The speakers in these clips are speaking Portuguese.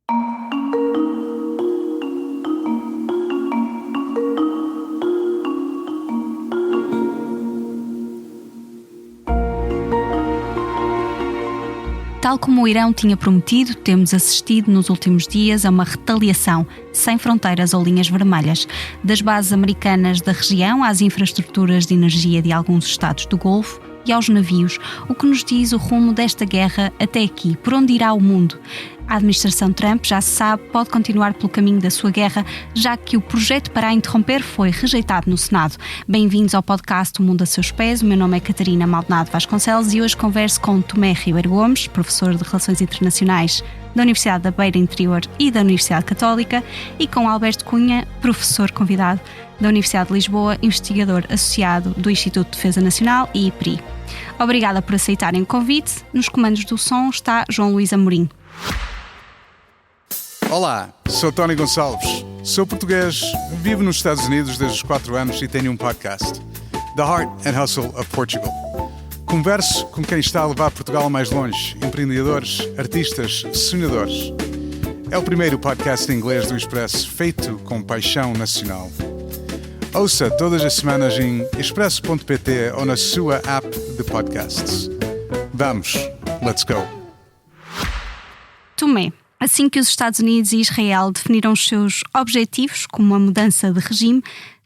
Tal como o Irão tinha prometido, temos assistido nos últimos dias a uma retaliação sem fronteiras ou linhas vermelhas, das bases americanas da região às infraestruturas de energia de alguns estados do Golfo e aos navios, o que nos diz o rumo desta guerra até aqui, por onde irá o mundo. A administração Trump, já se sabe, pode continuar pelo caminho da sua guerra, já que o projeto para a interromper foi rejeitado no Senado. Bem-vindos ao podcast O Mundo a Seus Pés. O meu nome é Catarina Maldonado Vasconcelos e hoje converso com Tomé Ribeiro Gomes, professor de Relações Internacionais da Universidade da Beira Interior e da Universidade Católica, e com Alberto Cunha, professor convidado da Universidade de Lisboa, investigador associado do Instituto de Defesa Nacional e IPRI. Obrigada por aceitarem o convite. Nos comandos do som está João Luís Amorim. Olá, sou Tony Gonçalves, sou português, vivo nos Estados Unidos desde os 4 anos e tenho um podcast, The Heart and Hustle of Portugal. Converso com quem está a levar Portugal mais longe, empreendedores, artistas, sonhadores. É o primeiro podcast em inglês do Expresso feito com paixão nacional. Ouça todas as semanas em expresso.pt ou na sua app de podcasts. Vamos, let's go! Tomé. Assim que os Estados Unidos e Israel definiram os seus objetivos, como uma mudança de regime,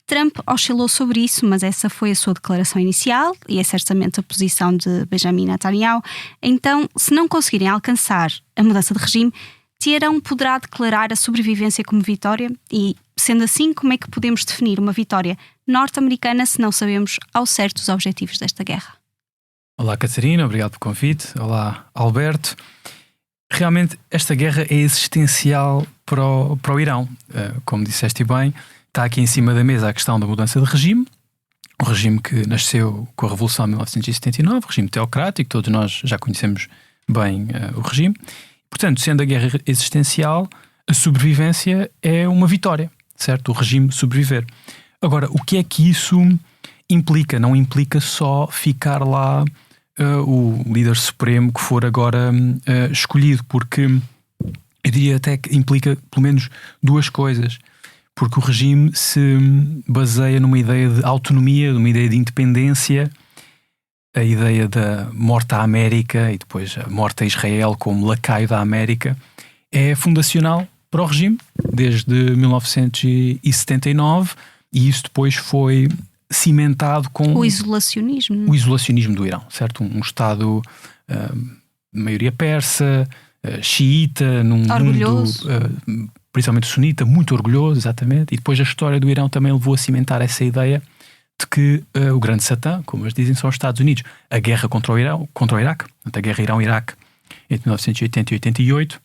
Trump oscilou sobre isso, mas essa foi a sua declaração inicial e é certamente a posição de Benjamin Netanyahu. Então, se não conseguirem alcançar a mudança de regime, Teherão poderá declarar a sobrevivência como vitória e, sendo assim, como é que podemos definir uma vitória norte-americana se não sabemos ao certo os objetivos desta guerra? Olá Catarina, obrigado pelo convite. Olá Alberto. Realmente esta guerra é existencial para o Irão. Como disseste bem, está aqui em cima da mesa a questão da mudança de regime. Um regime que nasceu com a Revolução de 1979, regime teocrático, todos nós já conhecemos bem o regime. Portanto, sendo a guerra existencial, a sobrevivência é uma vitória, certo? O regime sobreviver. Agora, o que é que isso implica? Não implica só ficar lá o líder supremo que for agora escolhido, porque eu diria até que implica pelo menos duas coisas, porque o regime se baseia numa ideia de autonomia, numa ideia de independência, a ideia da morte à América e depois a morte a Israel como lacaio da América é fundacional para o regime desde 1979 e isso depois foi cimentado com o isolacionismo. O isolacionismo do Irão, certo? Um Estado de maioria persa, xiita, num orgulhoso. Mundo principalmente sunita, muito orgulhoso, exatamente. E depois a história do Irão também levou a cimentar essa ideia de que o grande Satã, como eles dizem, são os Estados Unidos. A guerra contra o Iraque, a guerra Irão-Iraque entre 1980 e 88,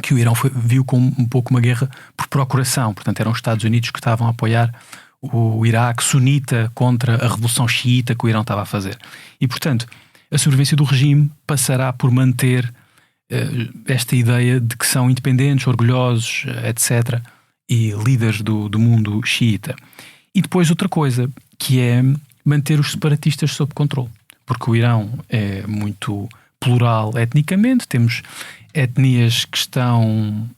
que o Irão viu como um pouco uma guerra por procuração. Portanto, eram os Estados Unidos que estavam a apoiar o Iraque sunita contra a revolução xiita que o Irão estava a fazer. E, portanto, a sobrevivência do regime passará por manter esta ideia de que são independentes, orgulhosos, etc., e líderes do mundo xiita. E depois outra coisa, que é manter os separatistas sob controle. Porque o Irão é muito plural etnicamente, temos etnias que estão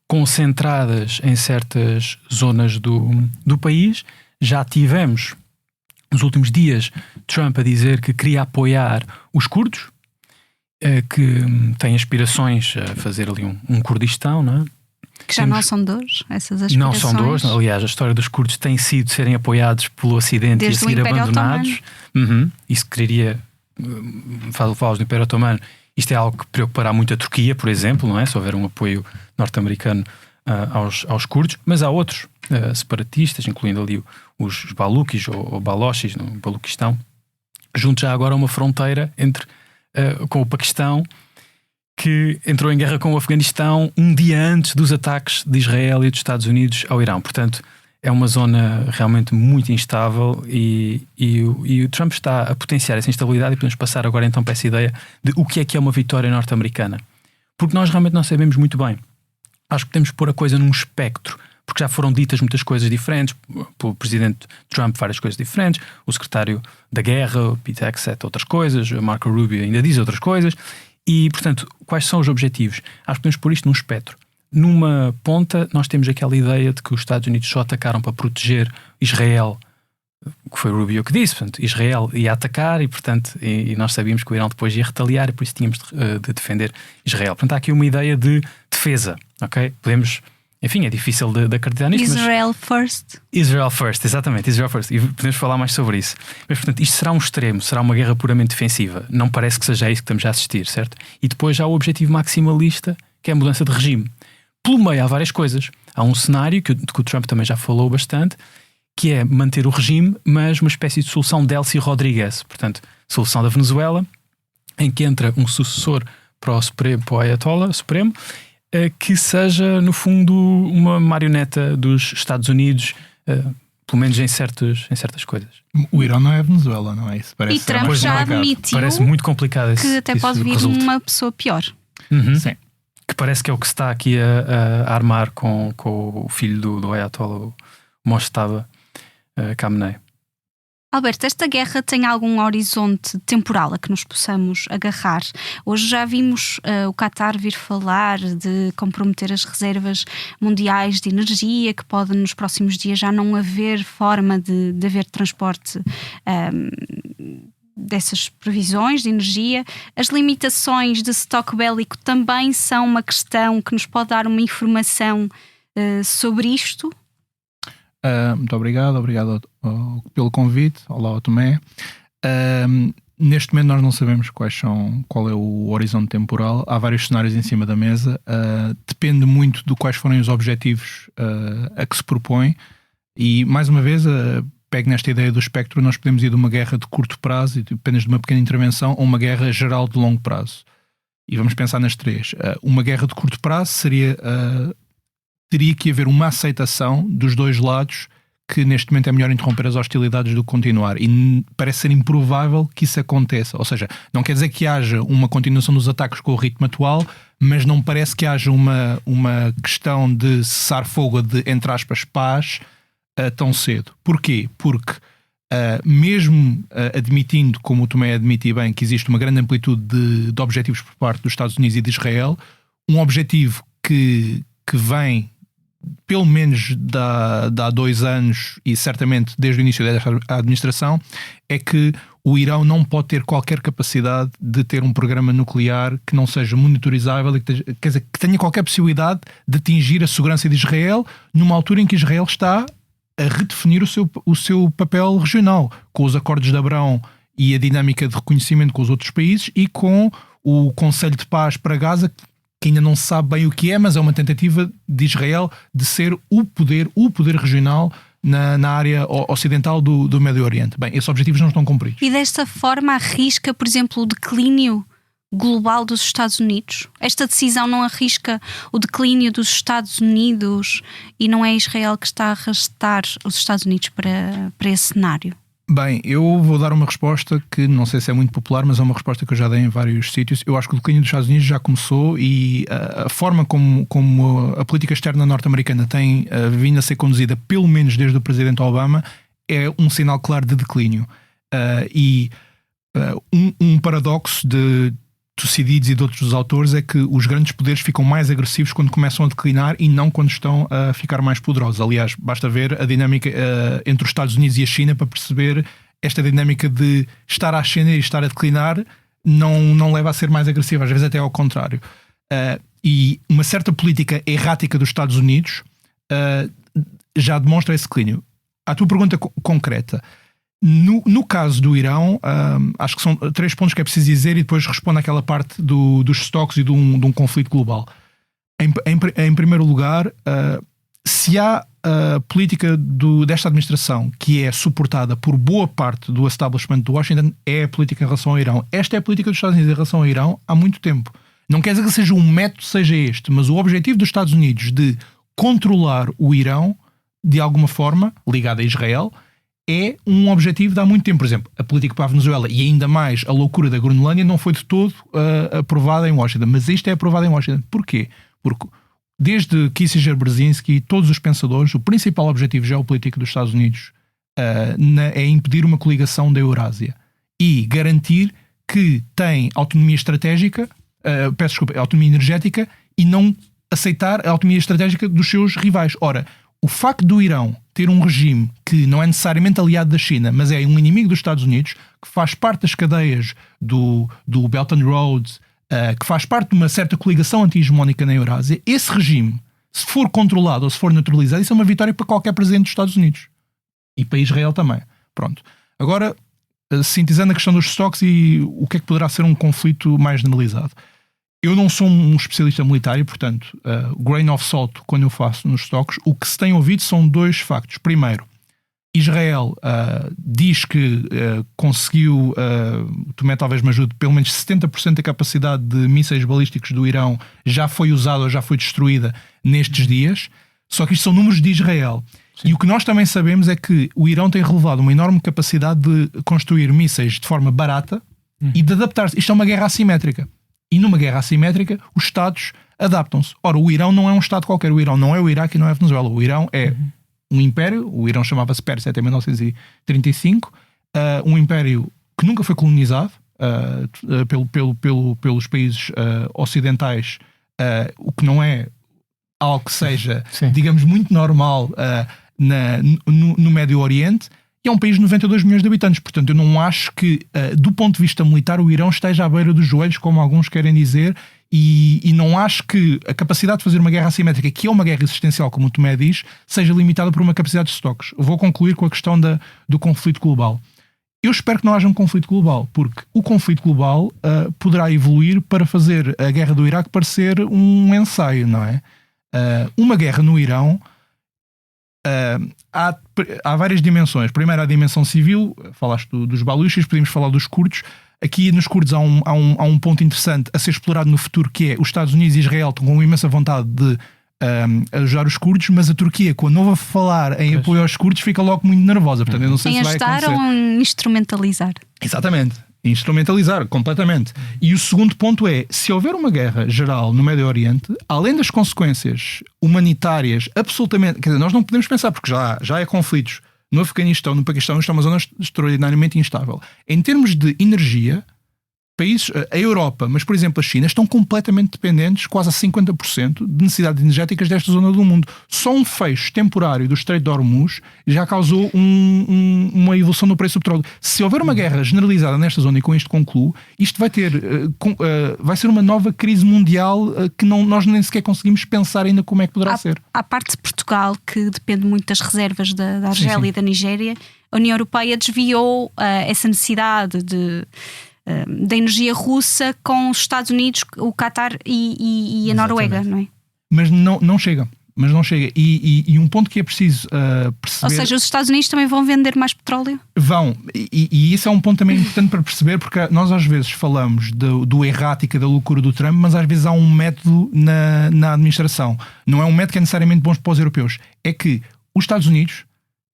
concentradas em certas zonas do país. Já tivemos, nos últimos dias, Trump a dizer que queria apoiar os curdos, que têm aspirações a fazer ali um Kurdistão, não é? Que já não são de hoje, essas aspirações. Não são de hoje. Aliás, a história dos curdos tem sido serem apoiados pelo Ocidente desde e a seguir abandonados. Isso quereria... Falas do Império Otomano. Isto é algo que preocupará muito a Turquia, por exemplo, não é? Se houver um apoio norte-americano aos curdos. Mas há outros separatistas, incluindo ali os Baluchis ou Balochis no Baluquistão, junto já agora a uma fronteira com o Paquistão, que entrou em guerra com o Afeganistão um dia antes dos ataques de Israel e dos Estados Unidos ao Irão. Portanto, é uma zona realmente muito instável e o Trump está a potenciar essa instabilidade e podemos passar agora então para essa ideia de o que é uma vitória norte-americana. Porque nós realmente não sabemos muito bem. Acho que podemos pôr a coisa num espectro, porque já foram ditas muitas coisas diferentes, pelo presidente Trump várias coisas diferentes, o secretário da guerra, o Pete Hegseth, outras coisas, o Marco Rubio ainda diz outras coisas, E, portanto, quais são os objetivos? Acho que podemos pôr isto num espectro. Numa ponta, nós temos aquela ideia de que os Estados Unidos só atacaram para proteger Israel, que foi o Rubio que disse. Portanto, Israel ia atacar e, portanto, e nós sabíamos que o Irão depois ia retaliar e por isso tínhamos de defender Israel. Portanto, há aqui uma ideia de defesa, ok? Podemos... Enfim, é difícil de acreditar nisto. Israel first. Israel first, exatamente, Israel first. E podemos falar mais sobre isso. Mas, portanto, isto será um extremo, será uma guerra puramente defensiva. Não parece que seja isso que estamos a assistir, certo? E depois há o objetivo maximalista, que é a mudança de regime. Pelo meio há várias coisas. Há um cenário, que o Trump também já falou bastante, que é manter o regime, mas uma espécie de solução Delcy Rodrigues. Portanto, solução da Venezuela, em que entra um sucessor para o Ayatollah Supremo, que seja, no fundo, uma marioneta dos Estados Unidos, pelo menos em certas coisas. O Irão não é a Venezuela, não é isso? Parece, e Trump já admitiu parece muito complicado que até pode vir uma pessoa pior. Sim. Que parece que é o que se está aqui a armar com o filho do Ayatollah, o Mojtaba Khamenei. Alberto, esta guerra tem algum horizonte temporal a que nos possamos agarrar? Hoje já vimos o Qatar vir falar de comprometer as reservas mundiais de energia, que pode nos próximos dias já não haver forma de haver transporte dessas previsões de energia. As limitações de estoque bélico também são uma questão que nos pode dar uma informação sobre isto? Muito obrigado pelo convite. Olá, Tomé. Neste momento nós não sabemos qual é o horizonte temporal. Há vários cenários em cima da mesa. Depende muito de quais forem os objetivos a que se propõe. E, mais uma vez, pego nesta ideia do espectro, nós podemos ir de uma guerra de curto prazo, apenas de uma pequena intervenção, a uma guerra geral de longo prazo. E vamos pensar nas três. Uma guerra de curto prazo teria que haver uma aceitação dos dois lados que neste momento é melhor interromper as hostilidades do que continuar, e parece ser improvável que isso aconteça. Ou seja, não quer dizer que haja uma continuação dos ataques com o ritmo atual, mas não parece que haja uma questão de cessar fogo, de, entre aspas, paz tão cedo. Porquê? Porque mesmo admitindo, como o Tomé admite bem, que existe uma grande amplitude de objetivos por parte dos Estados Unidos e de Israel, um objetivo que vem pelo menos há 2 anos e certamente desde o início desta administração, é que o Irão não pode ter qualquer capacidade de ter um programa nuclear que não seja monitorizável, quer dizer, que tenha qualquer possibilidade de atingir a segurança de Israel numa altura em que Israel está a redefinir o seu papel regional, com os acordos de Abrão e a dinâmica de reconhecimento com os outros países e com o Conselho de Paz para Gaza, que ainda não se sabe bem o que é, mas é uma tentativa de Israel de ser o poder regional na área ocidental do Médio Oriente. Bem, esses objetivos não estão cumpridos. E desta forma arrisca, por exemplo, o declínio global dos Estados Unidos? Esta decisão não arrisca o declínio dos Estados Unidos e não é Israel que está a arrastar os Estados Unidos para esse cenário? Bem, eu vou dar uma resposta que não sei se é muito popular, mas é uma resposta que eu já dei em vários sítios. Eu acho que o declínio dos Estados Unidos já começou e a forma como a política externa norte-americana tem vindo a ser conduzida, pelo menos desde o presidente Obama, é um sinal claro de declínio. Um paradoxo de Tucídides e de outros autores é que os grandes poderes ficam mais agressivos quando começam a declinar e não quando estão a ficar mais poderosos. Aliás, basta ver a dinâmica entre os Estados Unidos e a China para perceber esta dinâmica de estar a ascender e estar a declinar não leva a ser mais agressiva, às vezes até ao contrário. E uma certa política errática dos Estados Unidos já demonstra esse declínio. À tua pergunta concreta, no caso do Irão, acho que são 3 pontos que é preciso dizer e depois respondo àquela parte dos estoques e de um conflito global. Em primeiro lugar, se há a política desta administração que é suportada por boa parte do establishment de Washington, é a política em relação ao Irão. Esta é a política dos Estados Unidos em relação ao Irão há muito tempo. Não quer dizer que seja um método, seja este, mas o objetivo dos Estados Unidos de controlar o Irão, de alguma forma, ligado a Israel, é um objetivo de há muito tempo. Por exemplo, a política para a Venezuela e ainda mais a loucura da Groenlândia não foi de todo aprovada em Washington. Mas isto é aprovado em Washington. Porquê? Porque desde Kissinger, Brzezinski, todos os pensadores, o principal objetivo geopolítico dos Estados Unidos é impedir uma coligação da Eurásia e garantir que tem autonomia estratégica a autonomia energética e não aceitar a autonomia estratégica dos seus rivais. Ora, o facto do Irão ter um regime que não é necessariamente aliado da China, mas é um inimigo dos Estados Unidos, que faz parte das cadeias do Belt and Road, que faz parte de uma certa coligação anti-hegemónica na Eurásia, esse regime, se for controlado ou se for neutralizado, isso é uma vitória para qualquer presidente dos Estados Unidos. E para Israel também. Pronto. Agora, sintetizando a questão dos estoques e o que é que poderá ser um conflito mais generalizado. Eu não sou um especialista militar e, portanto, grain of salt, quando eu faço nos estoques, o que se tem ouvido são 2 factos. Primeiro, Israel diz que conseguiu, Tomé talvez me ajude, pelo menos 70% da capacidade de mísseis balísticos do Irão já foi usada ou já foi destruída nestes dias, só que isto são números de Israel. Sim. E o que nós também sabemos é que o Irão tem revelado uma enorme capacidade de construir mísseis de forma barata e de adaptar-se. Isto é uma guerra assimétrica. E numa guerra assimétrica, os Estados adaptam-se. Ora, o Irão não é um Estado qualquer. O Irão não é o Iraque e não é a Venezuela. O Irão é um império. O Irão chamava-se Pérsia até 1935. Um império que nunca foi colonizado pelos países ocidentais, o que não é algo que seja, digamos, muito normal no Médio Oriente. E é um país de 92 milhões de habitantes. Portanto, eu não acho que, do ponto de vista militar, o Irão esteja à beira dos joelhos, como alguns querem dizer, e não acho que a capacidade de fazer uma guerra assimétrica, que é uma guerra existencial, como o Tomé diz, seja limitada por uma capacidade de estoques. Vou concluir com a questão do conflito global. Eu espero que não haja um conflito global, porque o conflito global poderá evoluir para fazer a guerra do Iraque parecer um ensaio, não é? Uma guerra no Irão... há várias dimensões. Primeiro, a dimensão civil, falaste dos baluchis, podemos falar dos curdos. Aqui nos curdos há um ponto interessante a ser explorado no futuro, que é os Estados Unidos e Israel estão com imensa vontade de ajudar os curdos, mas a Turquia, quando ouve falar em apoio aos curdos, fica logo muito nervosa. Portanto, eu não sei se vai acontecer. Em ajudar ou em instrumentalizar? Exatamente. Instrumentalizar completamente. E o segundo ponto é, se houver uma guerra geral no Médio Oriente, além das consequências humanitárias absolutamente, quer dizer, nós não podemos pensar, porque já há conflitos no Afeganistão, no Paquistão, isto é uma zona extraordinariamente instável. Em termos de energia, países, a Europa, mas por exemplo a China, estão completamente dependentes, quase a 50%, de necessidades energéticas desta zona do mundo. Só um fecho temporário do Estreito de Hormuz já causou uma evolução no preço do petróleo. Se houver uma guerra generalizada nesta zona, e com isto concluo, isto vai ser uma nova crise mundial que nós nem sequer conseguimos pensar ainda como é que poderá ser. À parte de Portugal, que depende muito das reservas da Argélia e da Nigéria, a União Europeia desviou essa necessidade da energia russa com os Estados Unidos, o Qatar e a Noruega, não é? Mas não chega. E um ponto que é preciso perceber... Ou seja, os Estados Unidos também vão vender mais petróleo? Vão. E isso é um ponto também importante para perceber, porque nós às vezes falamos do errática, da loucura do Trump, mas às vezes há um método na administração. Não é um método que é necessariamente bom para os europeus. É que os Estados Unidos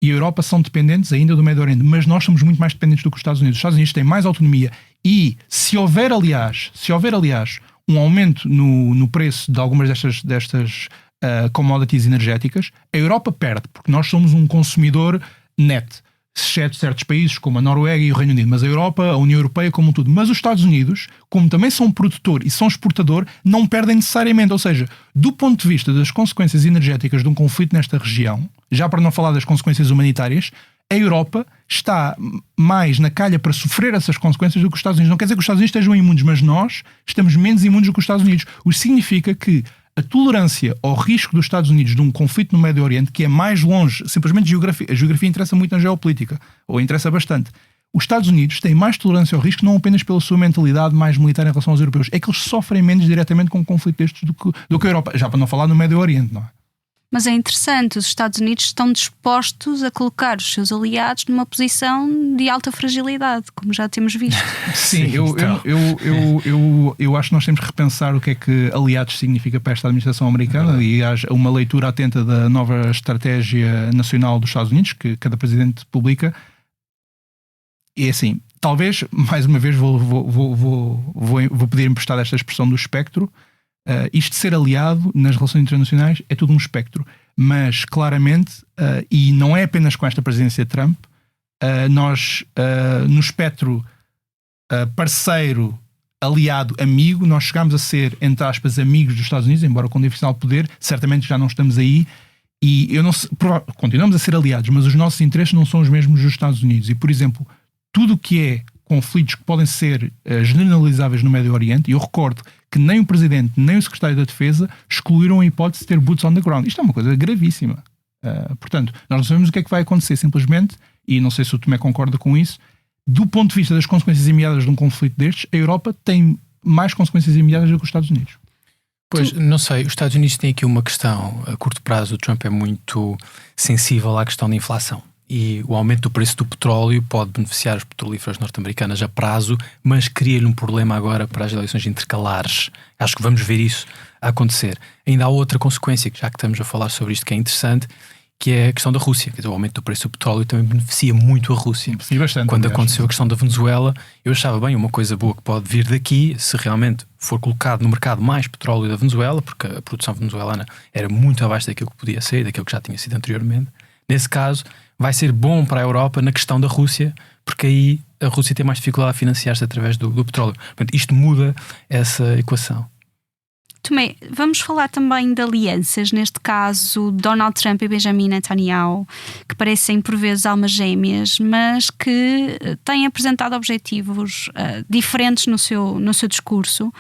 e a Europa são dependentes ainda do Médio Oriente, mas nós somos muito mais dependentes do que os Estados Unidos. Os Estados Unidos têm mais autonomia e se houver, aliás, um aumento no preço de algumas destas commodities energéticas, a Europa perde, porque nós somos um consumidor neto, exceto certos países como a Noruega e o Reino Unido, mas a Europa, a União Europeia como um todo. Mas os Estados Unidos, como também são produtor e são exportador, não perdem necessariamente. Ou seja, do ponto de vista das consequências energéticas de um conflito nesta região, já para não falar das consequências humanitárias, a Europa está mais na calha para sofrer essas consequências do que os Estados Unidos. Não quer dizer que os Estados Unidos estejam imunes, mas nós estamos menos imunes do que os Estados Unidos. O que significa que a tolerância ao risco dos Estados Unidos de um conflito no Médio Oriente, que é mais longe, simplesmente geografia. A geografia interessa muito na geopolítica, ou interessa bastante. Os Estados Unidos têm mais tolerância ao risco, não apenas pela sua mentalidade mais militar em relação aos europeus, é que eles sofrem menos diretamente com um conflito destes do que a Europa. Já para não falar no Médio Oriente, não é? Mas é interessante, os Estados Unidos estão dispostos a colocar os seus aliados numa posição de alta fragilidade, como já temos visto. Sim, eu acho que nós temos que repensar o que é que aliados significa para esta administração americana e há uma leitura atenta da nova estratégia nacional dos Estados Unidos, que cada presidente publica. E assim, talvez, mais uma vez, vou pedir emprestar esta expressão do espectro. Isto de ser aliado nas relações internacionais é tudo um espectro, mas claramente, e não é apenas com esta presidência de Trump, nós no espectro parceiro aliado, amigo. Nós chegámos a ser, entre aspas, amigos dos Estados Unidos, embora com divisão de poder, certamente já não estamos aí. E eu não sei, continuamos a ser aliados, mas os nossos interesses não são os mesmos dos Estados Unidos. E, por exemplo, tudo o que é conflitos que podem ser generalizáveis no Médio Oriente, e eu recordo que nem o Presidente nem o Secretário da Defesa excluíram a hipótese de ter boots on the ground. Isto é uma coisa gravíssima. Portanto, nós não sabemos o que é que vai acontecer simplesmente, e não sei se o Tomé concorda com isso. Do ponto de vista das consequências imediatas de um conflito destes, a Europa tem mais consequências imediatas do que os Estados Unidos. Pois, não sei, os Estados Unidos têm aqui uma questão, a curto prazo o Trump é muito sensível à questão da inflação. E o aumento do preço do petróleo pode beneficiar as petrolíferas norte-americanas a prazo, mas cria-lhe um problema agora para as eleições intercalares. Acho que vamos ver isso a acontecer. Ainda há outra consequência, já que estamos a falar sobre isto, que é interessante, que é a questão da Rússia. Quer dizer, o aumento do preço do petróleo também beneficia muito a Rússia. Sim, bastante. Quando aconteceu a questão da Venezuela, eu achava bem, uma coisa boa que pode vir daqui, se realmente for colocado no mercado mais petróleo da Venezuela, porque a produção venezuelana era muito abaixo daquilo que podia ser, daquilo que já tinha sido anteriormente. Nesse caso, vai ser bom para a Europa na questão da Rússia, porque aí a Rússia tem mais dificuldade a financiar-se através do petróleo. Portanto, isto muda essa equação. Tomé, vamos falar também de alianças, neste caso Donald Trump e Benjamin Netanyahu, que parecem por vezes almas gêmeas, mas que têm apresentado objetivos diferentes no seu discurso.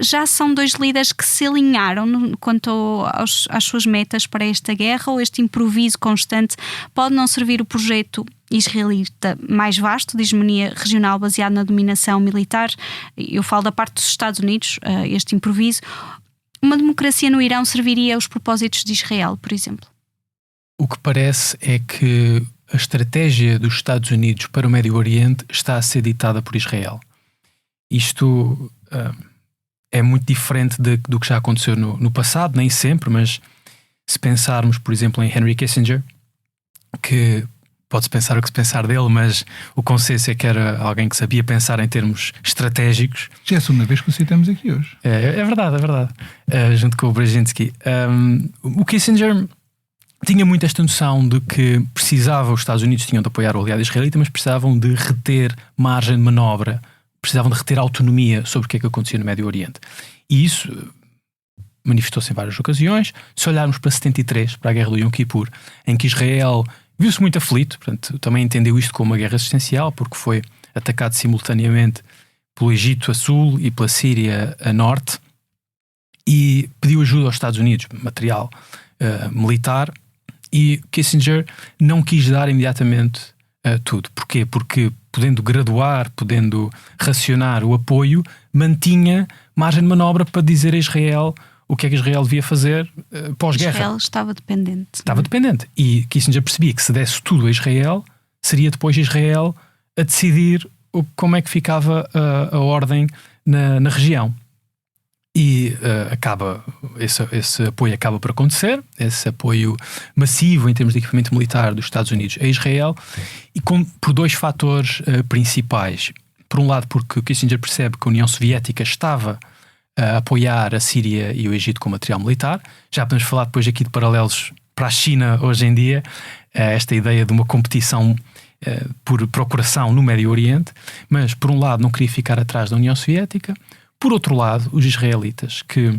Já são dois líderes que se alinharam quanto às suas metas para esta guerra, ou este improviso constante pode não servir o projeto israelita mais vasto de hegemonia regional baseado na dominação militar? Eu falo da parte dos Estados Unidos, este improviso. Uma democracia no Irão serviria aos propósitos de Israel, por exemplo? O que parece é que a estratégia dos Estados Unidos para o Médio Oriente está a ser ditada por Israel. Isto é muito diferente do que já aconteceu no passado, nem sempre, mas se pensarmos, por exemplo, em Henry Kissinger, que pode-se pensar o que se pensar dele, mas o consenso é que era alguém que sabia pensar em termos estratégicos. Já é a segunda vez que o citamos aqui hoje. É verdade, é verdade. Junto com o Brzezinski. O Kissinger tinha muito esta noção de que os Estados Unidos tinham de apoiar o aliado israelita, mas precisavam de reter margem de manobra, precisavam de reter autonomia sobre o que é que acontecia no Médio Oriente. E isso manifestou-se em várias ocasiões. Se olharmos para 73, para a Guerra do Yom Kippur, em que Israel viu-se muito aflito, portanto, também entendeu isto como uma guerra existencial, porque foi atacado simultaneamente pelo Egito a sul e pela Síria a norte, e pediu ajuda aos Estados Unidos, material militar, e Kissinger não quis dar imediatamente tudo. Porquê? Porque podendo graduar, podendo racionar o apoio, mantinha margem de manobra para dizer a Israel o que é que Israel devia fazer pós-guerra. Israel estava dependente. Estava dependente. E Kissinger percebia que se desse tudo a Israel, seria depois Israel a decidir como é que ficava a ordem na região. E esse apoio acaba por acontecer, esse apoio massivo em termos de equipamento militar dos Estados Unidos a Israel, e por dois fatores principais. Por um lado, porque Kissinger percebe que a União Soviética estava a apoiar a Síria e o Egito com material militar. Já podemos falar depois aqui de paralelos para a China hoje em dia, esta ideia de uma competição por procuração no Médio Oriente, mas por um lado não queria ficar atrás da União Soviética, por outro lado os israelitas, que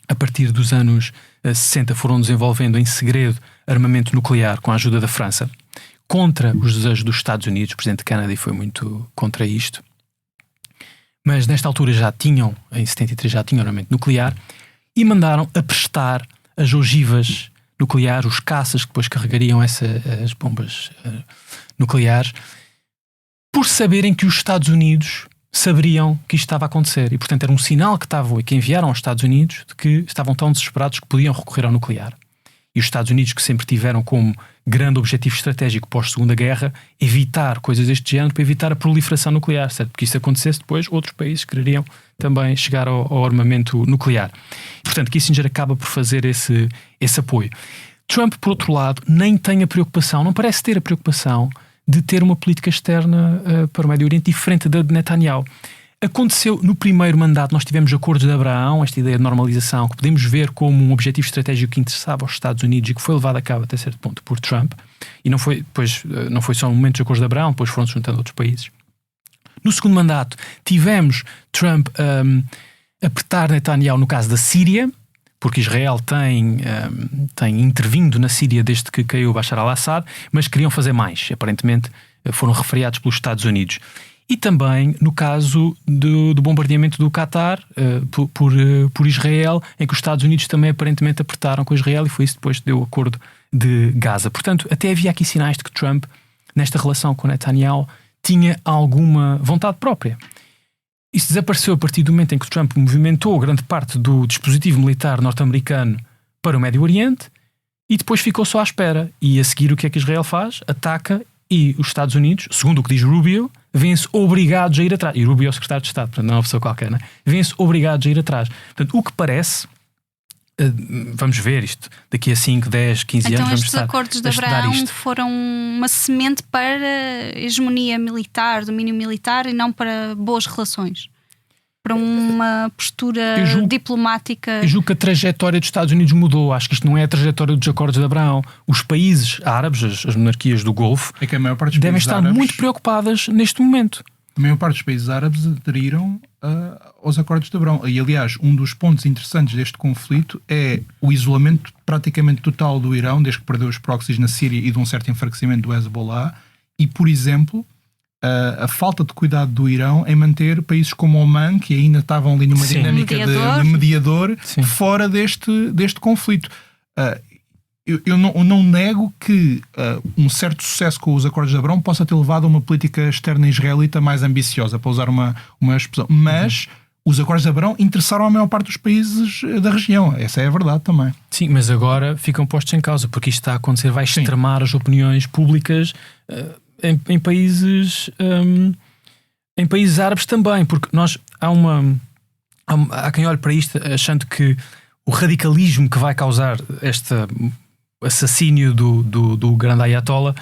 a partir dos anos 60 foram desenvolvendo em segredo armamento nuclear com a ajuda da França, contra os desejos dos Estados Unidos. O presidente Kennedy foi muito contra isto. Mas nesta altura em 73 já tinham armamento nuclear, e mandaram aprestar as ogivas nucleares, os caças que depois carregariam as bombas nucleares, por saberem que os Estados Unidos saberiam que isto estava a acontecer. E portanto era um sinal que enviaram aos Estados Unidos de que estavam tão desesperados que podiam recorrer ao nuclear. E os Estados Unidos, que sempre tiveram como grande objetivo estratégico pós-Segunda Guerra evitar coisas deste género, para evitar a proliferação nuclear, certo? Porque isso acontecesse depois, outros países quereriam também chegar ao armamento nuclear. Portanto, Kissinger acaba por fazer esse apoio. Trump, por outro lado, nem tem a preocupação, não parece ter a preocupação de ter uma política externa para o Médio Oriente diferente da de Netanyahu. Aconteceu no primeiro mandato, nós tivemos acordos de Abraão, esta ideia de normalização, que podemos ver como um objetivo estratégico que interessava aos Estados Unidos e que foi levado a cabo até certo ponto por Trump. E não foi só um momento de acordos de Abraão, depois foram-se juntando outros países. No segundo mandato tivemos Trump apertar Netanyahu no caso da Síria, porque Israel tem intervindo na Síria desde que caiu Bashar al-Assad, mas queriam fazer mais. Aparentemente foram refriados pelos Estados Unidos. E também no caso do bombardeamento do Qatar por Israel, em que os Estados Unidos também aparentemente apertaram com Israel, e foi isso depois que deu o acordo de Gaza. Portanto, até havia aqui sinais de que Trump, nesta relação com Netanyahu, tinha alguma vontade própria. Isso desapareceu a partir do momento em que Trump movimentou grande parte do dispositivo militar norte-americano para o Médio Oriente, e depois ficou só à espera. E a seguir o que é que Israel faz? Ataca, e os Estados Unidos, segundo o que diz Rubio, vêm-se obrigados a ir atrás. E Rubio é o secretário de Estado, portanto não é uma pessoa qualquer, né? Vêm-se obrigados a ir atrás. Portanto, o que parece, vamos ver isto, daqui a 5, 10, 15 anos vamos estes acordos de Abraão foram uma semente para hegemonia militar, domínio militar, e não para boas relações, para uma postura diplomática. Eu julgo que a trajetória dos Estados Unidos mudou. Acho que isto não é a trajetória dos acordos de Abraão. Os países árabes, as monarquias do Golfo, que a maior parte dos devem países estar árabes, muito preocupadas neste momento. A maior parte dos países árabes aderiram aos acordos de Abraão. E, aliás, um dos pontos interessantes deste conflito é o isolamento praticamente total do Irão, desde que perdeu os proxies na Síria e de um certo enfraquecimento do Hezbollah. E, por exemplo, a falta de cuidado do Irão em manter países como Oman, que ainda estavam ali numa dinâmica de mediador, fora deste conflito. Eu não nego que um certo sucesso com os acordos de Abraão possa ter levado a uma política externa israelita mais ambiciosa, para usar uma expressão. Mas os acordos de Abraão interessaram a maior parte dos países da região. Essa é a verdade também. Sim, mas agora ficam postos em causa, porque isto está a acontecer, vai extremar as opiniões públicas em países árabes também, porque há quem olhe para isto achando que o radicalismo que vai causar este assassínio do grande Ayatollah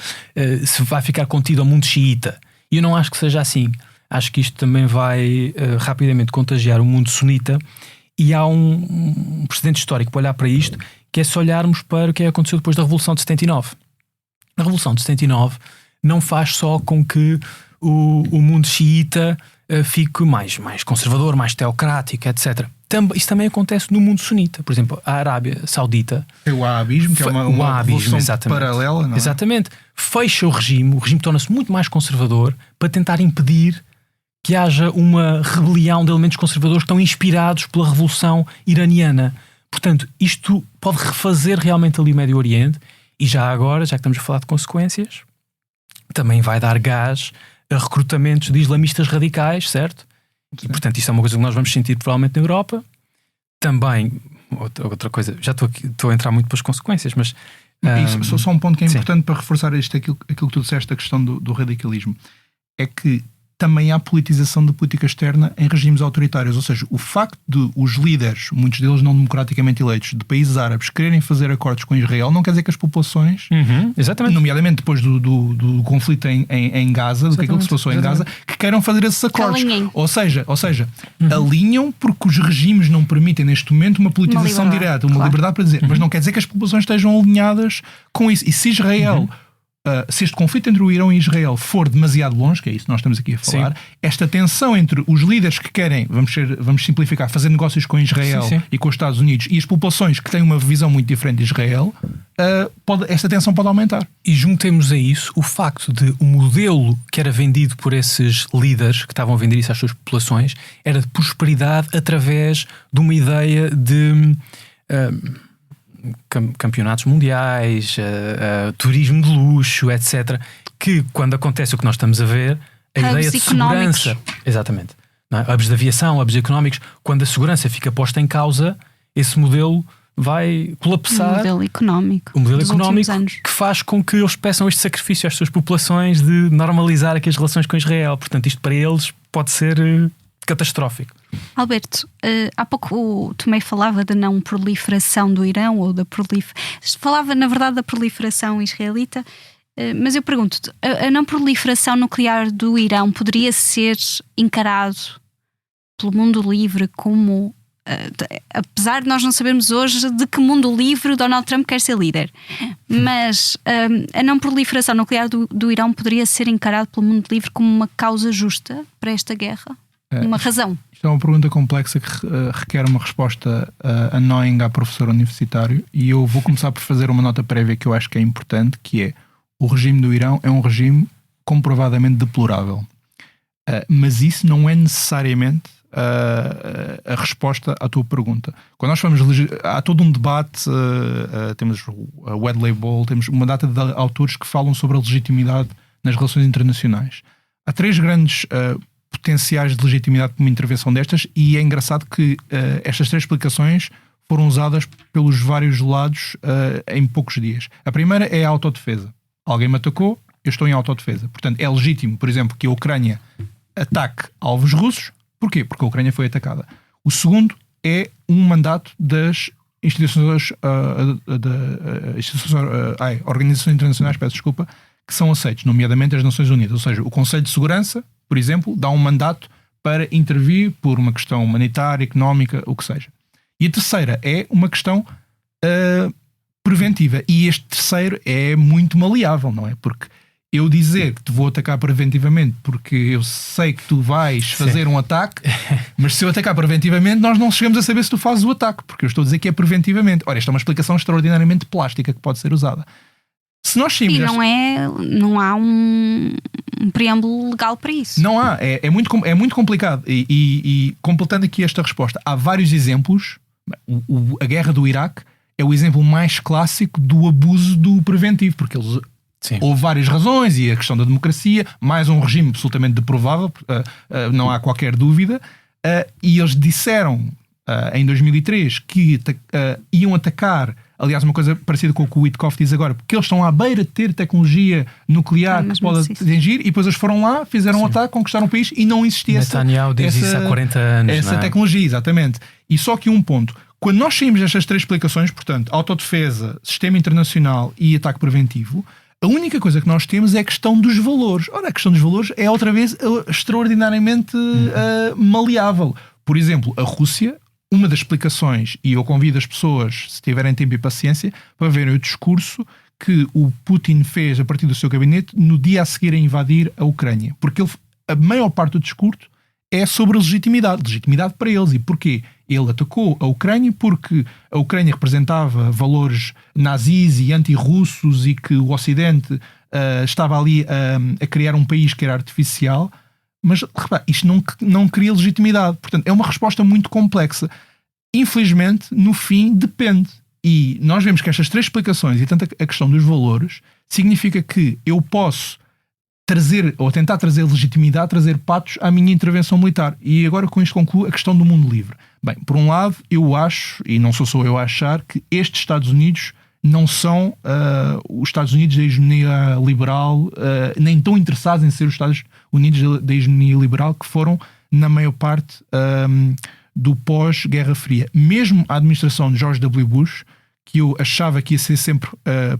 se vai ficar contido ao mundo xiita. E eu não acho que seja assim. Acho que isto também vai rapidamente contagiar o mundo sunita, e há um precedente histórico para olhar para isto, que é se olharmos para o que aconteceu depois da Revolução de 79. A Revolução de 79 não faz só com que o mundo xiita fique mais conservador, mais teocrático, etc. Isso também acontece no mundo sunita. Por exemplo, a Arábia Saudita... É o wahabismo, que é uma revolução paralela. Não é? Exatamente. Fecha o regime torna-se muito mais conservador para tentar impedir que haja uma rebelião de elementos conservadores que estão inspirados pela Revolução Iraniana. Portanto, isto pode refazer realmente ali o Médio Oriente, e já agora, já que estamos a falar de consequências, também vai dar gás a recrutamentos de islamistas radicais, certo? E, portanto, isto é uma coisa que nós vamos sentir provavelmente na Europa. Também, outra coisa, já estou a entrar muito pelas consequências, mas... Isso, só um ponto que é importante para reforçar aquilo que tu disseste, a questão do radicalismo, é que também há politização da política externa em regimes autoritários. Ou seja, o facto de os líderes, muitos deles não democraticamente eleitos, de países árabes, quererem fazer acordos com Israel, não quer dizer que as populações, nomeadamente depois do conflito em Gaza, do que aquilo que se passou em Gaza, que queiram fazer esses acordos. Ou seja, alinham porque os regimes não permitem neste momento uma politização direta, uma liberdade para dizer. Mas não quer dizer que as populações estejam alinhadas com isso. E se Israel... se este conflito entre o Irão e Israel for demasiado longe, que é isso que nós estamos aqui a falar, esta tensão entre os líderes que querem, vamos simplificar, fazer negócios com Israel e com os Estados Unidos, e as populações que têm uma visão muito diferente de Israel, esta tensão pode aumentar. E juntemos a isso o facto de o modelo que era vendido por esses líderes que estavam a vender isso às suas populações era de prosperidade através de uma ideia de... campeonatos mundiais, turismo de luxo, etc. Que quando acontece o que nós estamos a ver, a ideia de segurança, exatamente, não é? Hubs de aviação, hubs económicos, quando a segurança fica posta em causa, esse modelo vai colapsar. O modelo económico Que faz com que eles peçam este sacrifício às suas populações de normalizar aqui as relações com Israel. Portanto, isto para eles pode ser catastrófico. Alberto, há pouco o Tomé falava da não proliferação do Irão, ou falava na verdade da proliferação israelita, mas eu pergunto-te, a não proliferação nuclear do Irão poderia ser encarado pelo mundo livre como apesar de nós não sabermos hoje de que mundo livre Donald Trump quer ser líder, mas a não proliferação nuclear do Irão poderia ser encarado pelo mundo livre como uma causa justa para esta guerra? Uma razão? Isto é uma pergunta complexa que requer uma resposta annoying à professora universitário, e eu vou começar por fazer uma nota prévia que eu acho que é importante, que é: o regime do Irão é um regime comprovadamente deplorável, mas isso não é necessariamente a resposta à tua pergunta. Quando nós falamos, há todo um debate, temos a Wedley Ball, temos uma data de autores que falam sobre a legitimidade nas relações internacionais. Há 3 grandes potenciais de legitimidade para uma intervenção destas, e é engraçado que estas 3 explicações foram usadas pelos vários lados em poucos dias. A primeira é a autodefesa. Alguém me atacou, eu estou em autodefesa. Portanto, é legítimo, por exemplo, que a Ucrânia ataque alvos russos. Porquê? Porque a Ucrânia foi atacada. O segundo é um mandato das organizações internacionais, peço desculpa, que são aceitos, nomeadamente as Nações Unidas. Ou seja, o Conselho de Segurança, por exemplo, dá um mandato para intervir por uma questão humanitária, económica, o que seja. E a terceira é uma questão preventiva. E este terceiro é muito maleável, não é? Porque eu dizer que te vou atacar preventivamente porque eu sei que tu vais fazer um ataque, mas se eu atacar preventivamente, nós não chegamos a saber se tu fazes o ataque, porque eu estou a dizer que é preventivamente. Ora, esta é uma explicação extraordinariamente plástica que pode ser usada. Se nós e não há um preâmbulo legal para isso. Não há, é muito complicado. E completando aqui esta resposta, há vários exemplos. A guerra do Iraque é o exemplo mais clássico do abuso do preventivo, porque eles... Sim. Houve várias razões, e a questão da democracia, mais um regime absolutamente deprovável, não há qualquer dúvida, e eles disseram em 2003 que iam atacar, aliás, uma coisa parecida com o que o Witkoff diz agora, porque eles estão à beira de ter tecnologia nuclear que pode atingir, e depois eles foram lá, fizeram um ataque, conquistaram o país, e não existia Netanyahu diz isso há 40 anos. Essa tecnologia, exatamente. E só que um ponto: quando nós saímos destas 3 explicações, portanto, autodefesa, sistema internacional e ataque preventivo, a única coisa que nós temos é a questão dos valores. Ora, a questão dos valores é outra vez extraordinariamente maleável. Por exemplo, a Rússia, uma das explicações, e eu convido as pessoas, se tiverem tempo e paciência, para verem o discurso que o Putin fez a partir do seu gabinete no dia a seguir a invadir a Ucrânia. Porque a maior parte do discurso é sobre legitimidade para eles. E porquê? Ele atacou a Ucrânia porque a Ucrânia representava valores nazis e anti-russos, e que o Ocidente estava ali a criar um país que era artificial. Mas, repare, isto não cria legitimidade. Portanto, é uma resposta muito complexa. Infelizmente, no fim, depende. E nós vemos que estas 3 explicações, e tanto a questão dos valores, significa que eu posso trazer, ou tentar trazer legitimidade, trazer patos à minha intervenção militar. E agora com isto concluo a questão do mundo livre. Bem, por um lado, eu acho, e não sou só eu a achar, que estes Estados Unidos não são os Estados Unidos da hegemonia liberal, nem tão interessados em ser os Estados Unidos da hegemonia liberal que foram na maior parte do pós-Guerra Fria. Mesmo a administração de George W. Bush, que eu achava que ia ser sempre,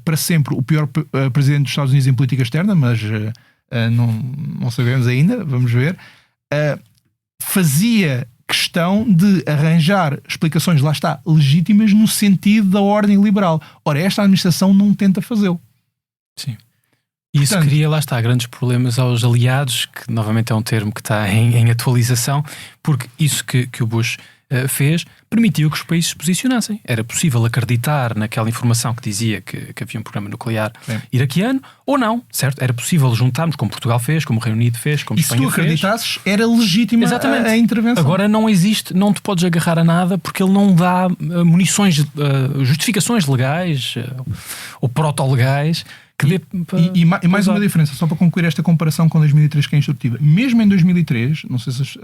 para sempre, o pior presidente dos Estados Unidos em política externa, mas não sabemos ainda, vamos ver, fazia questão de arranjar explicações, lá está, legítimas no sentido da ordem liberal. Ora, esta administração não tenta fazê-lo. Sim. E isso cria, lá está, grandes problemas aos aliados, que novamente é um termo que está em atualização, porque isso que o Bush fez permitiu que os países se posicionassem. Era possível acreditar naquela informação que dizia que havia um programa nuclear iraquiano, ou não, certo? Era possível juntarmos, como Portugal fez, como o Reino Unido fez, como Espanha fez. E se tu acreditasses, era legítima a intervenção. Agora não existe, não te podes agarrar a nada, porque ele não dá munições, justificações legais ou proto-legais. E mais uma diferença, só para concluir esta comparação com 2003, que é instrutiva. Mesmo em 2003, não sei se